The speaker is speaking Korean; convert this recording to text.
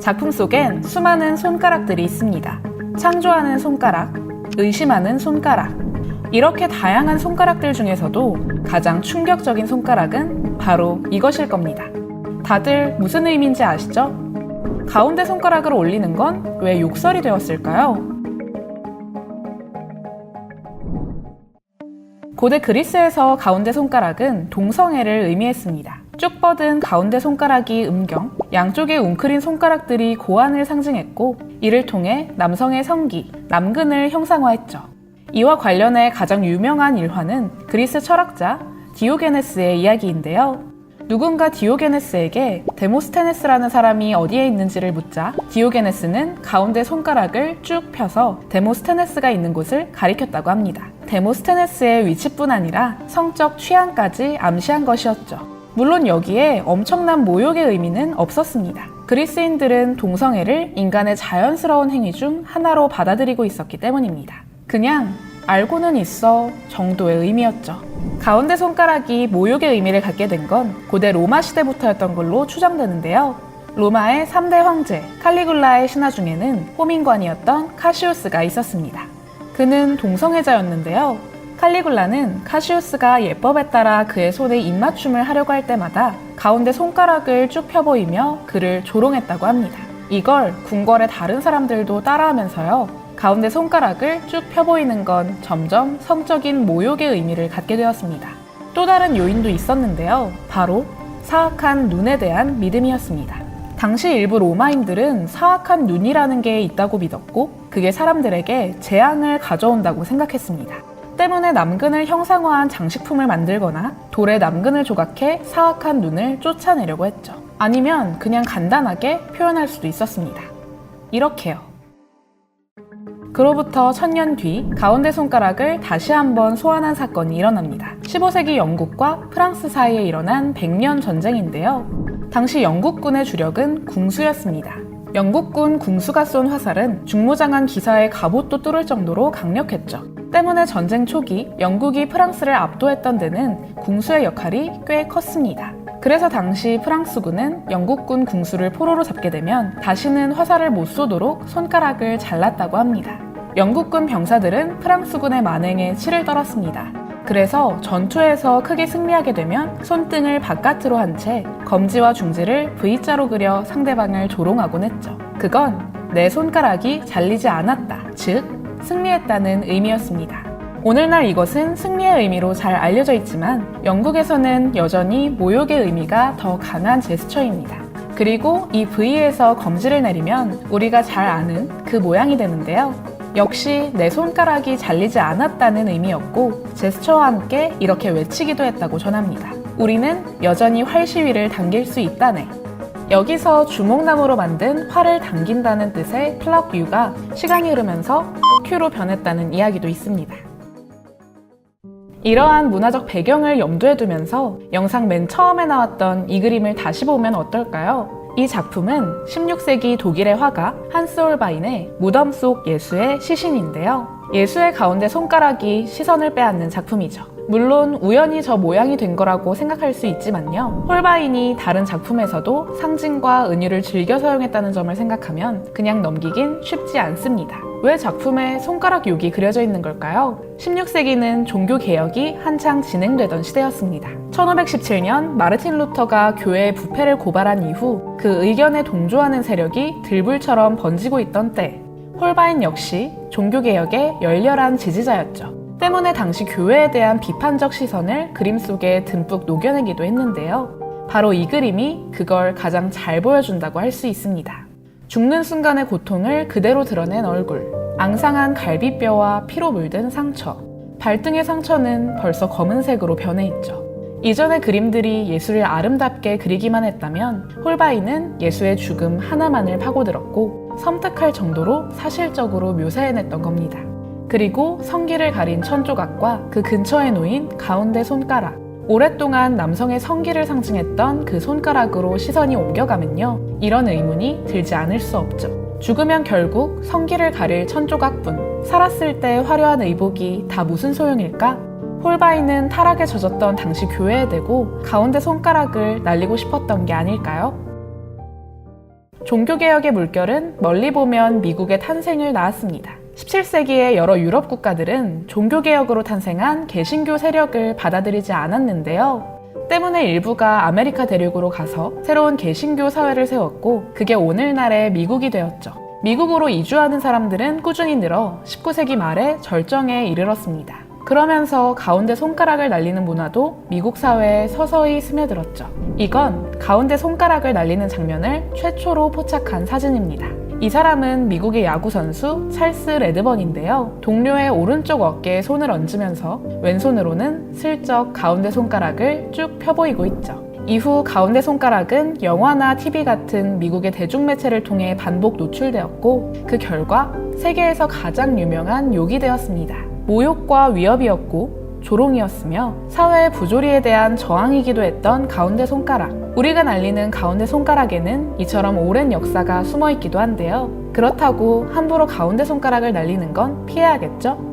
작품 속엔 수많은 손가락들이 있습니다. 창조하는 손가락, 의심하는 손가락. 이렇게 다양한 손가락들 중에서도 가장 충격적인 손가락은 바로 이것일 겁니다. 다들 무슨 의미인지 아시죠? 가운데 손가락을 올리는 건 왜 욕설이 되었을까요? 고대 그리스에서 가운데 손가락은 동성애를 의미했습니다. 쭉 뻗은 가운데 손가락이 음경, 양쪽에 웅크린 손가락들이 고안을 상징했고, 이를 통해 남성의 성기, 남근을 형상화했죠. 이와 관련해 가장 유명한 일화는 그리스 철학자 디오게네스의 이야기인데요. 누군가 디오게네스에게 데모스테네스라는 사람이 어디에 있는지를 묻자 디오게네스는 가운데 손가락을 쭉 펴서 데모스테네스가 있는 곳을 가리켰다고 합니다. 데모스테네스의 위치뿐 아니라 성적 취향까지 암시한 것이었죠. 물론 여기에 엄청난 모욕의 의미는 없었습니다. 그리스인들은 동성애를 인간의 자연스러운 행위 중 하나로 받아들이고 있었기 때문입니다. 그냥 알고는 있어 정도의 의미였죠. 가운데 손가락이 모욕의 의미를 갖게 된 건 고대 로마 시대부터였던 걸로 추정되는데요. 로마의 3대 황제 칼리굴라의 신하 중에는 호민관이었던 카시우스가 있었습니다. 그는 동성애자였는데요. 칼리굴라는 카시우스가 예법에 따라 그의 손에 입맞춤을 하려고 할 때마다 가운데 손가락을 쭉 펴보이며 그를 조롱했다고 합니다. 이걸 궁궐의 다른 사람들도 따라하면서요. 가운데 손가락을 쭉 펴보이는 건 점점 성적인 모욕의 의미를 갖게 되었습니다. 또 다른 요인도 있었는데요. 바로 사악한 눈에 대한 믿음이었습니다. 당시 일부 로마인들은 사악한 눈이라는 게 있다고 믿었고, 그게 사람들에게 재앙을 가져온다고 생각했습니다. 때문에 남근을 형상화한 장식품을 만들거나 돌에 남근을 조각해 사악한 눈을 쫓아내려고 했죠. 아니면 그냥 간단하게 표현할 수도 있었습니다. 이렇게요. 그로부터 1000년 뒤 가운데 손가락을 다시 한번 소환한 사건이 일어납니다. 15세기 영국과 프랑스 사이에 일어난 100년 전쟁인데요. 당시 영국군의 주력은 궁수였습니다. 영국군 궁수가 쏜 화살은 중무장한 기사의 갑옷도 뚫을 정도로 강력했죠. 때문에 전쟁 초기 영국이 프랑스를 압도했던 데는 궁수의 역할이 꽤 컸습니다. 그래서 당시 프랑스군은 영국군 궁수를 포로로 잡게 되면 다시는 화살을 못 쏘도록 손가락을 잘랐다고 합니다. 영국군 병사들은 프랑스군의 만행에 치를 떨었습니다. 그래서 전투에서 크게 승리하게 되면 손등을 바깥으로 한 채 검지와 중지를 V자로 그려 상대방을 조롱하곤 했죠. 그건 내 손가락이 잘리지 않았다, 즉 승리했다는 의미였습니다. 오늘날 이것은 승리의 의미로 잘 알려져 있지만 영국에서는 여전히 모욕의 의미가 더 강한 제스처입니다. 그리고 이 V에서 검지를 내리면 우리가 잘 아는 그 모양이 되는데요. 역시 내 손가락이 잘리지 않았다는 의미였고 제스처와 함께 이렇게 외치기도 했다고 전합니다. 우리는 여전히 활 시위를 당길 수 있다네. 여기서 주목나무로 만든 활을 당긴다는 뜻의 플럭 U가 시간이 흐르면서 Q로 변했다는 이야기도 있습니다. 이러한 문화적 배경을 염두에 두면서 영상 맨 처음에 나왔던 이 그림을 다시 보면 어떨까요? 이 작품은 16세기 독일의 화가 한스 홀바인의 무덤 속 예수의 시신인데요. 예수의 가운데 손가락이 시선을 빼앗는 작품이죠. 물론 우연히 저 모양이 된 거라고 생각할 수 있지만요. 홀바인이 다른 작품에서도 상징과 은유를 즐겨 사용했다는 점을 생각하면 그냥 넘기긴 쉽지 않습니다. 왜 작품에 손가락 욕이 그려져 있는 걸까요? 16세기는 종교개혁이 한창 진행되던 시대였습니다. 1517년 마르틴 루터가 교회의 부패를 고발한 이후 그 의견에 동조하는 세력이 들불처럼 번지고 있던 때 홀바인 역시 종교개혁의 열렬한 지지자였죠. 때문에 당시 교회에 대한 비판적 시선을 그림 속에 듬뿍 녹여내기도 했는데요. 바로 이 그림이 그걸 가장 잘 보여준다고 할 수 있습니다. 죽는 순간의 고통을 그대로 드러낸 얼굴, 앙상한 갈비뼈와 피로 물든 상처, 발등의 상처는 벌써 검은색으로 변해 있죠. 이전의 그림들이 예수를 아름답게 그리기만 했다면 홀바인은 예수의 죽음 하나만을 파고들었고 섬뜩할 정도로 사실적으로 묘사해냈던 겁니다. 그리고 성기를 가린 천조각과 그 근처에 놓인 가운데 손가락, 오랫동안 남성의 성기를 상징했던 그 손가락으로 시선이 옮겨가면요, 이런 의문이 들지 않을 수 없죠. 죽으면 결국 성기를 가릴 천조각뿐, 살았을 때 화려한 의복이 다 무슨 소용일까? 홀바인은 타락에 젖었던 당시 교회에 대고 가운데 손가락을 날리고 싶었던 게 아닐까요? 종교개혁의 물결은 멀리 보면 미국의 탄생을 낳았습니다. 17세기의 여러 유럽 국가들은 종교개혁으로 탄생한 개신교 세력을 받아들이지 않았는데요. 때문에 일부가 아메리카 대륙으로 가서 새로운 개신교 사회를 세웠고 그게 오늘날의 미국이 되었죠. 미국으로 이주하는 사람들은 꾸준히 늘어 19세기 말에 절정에 이르렀습니다. 그러면서 가운데 손가락을 날리는 문화도 미국 사회에 서서히 스며들었죠. 이건 가운데 손가락을 날리는 장면을 최초로 포착한 사진입니다. 이 사람은 미국의 야구 선수 찰스 레드번인데요. 동료의 오른쪽 어깨에 손을 얹으면서 왼손으로는 슬쩍 가운데 손가락을 쭉 펴보이고 있죠. 이후 가운데 손가락은 영화나 TV 같은 미국의 대중매체를 통해 반복 노출되었고 그 결과 세계에서 가장 유명한 욕이 되었습니다. 모욕과 위협이었고 조롱이었으며 사회의 부조리에 대한 저항이기도 했던 가운데 손가락. 우리가 날리는 가운데 손가락에는 이처럼 오랜 역사가 숨어 있기도 한데요. 그렇다고 함부로 가운데 손가락을 날리는 건 피해야겠죠?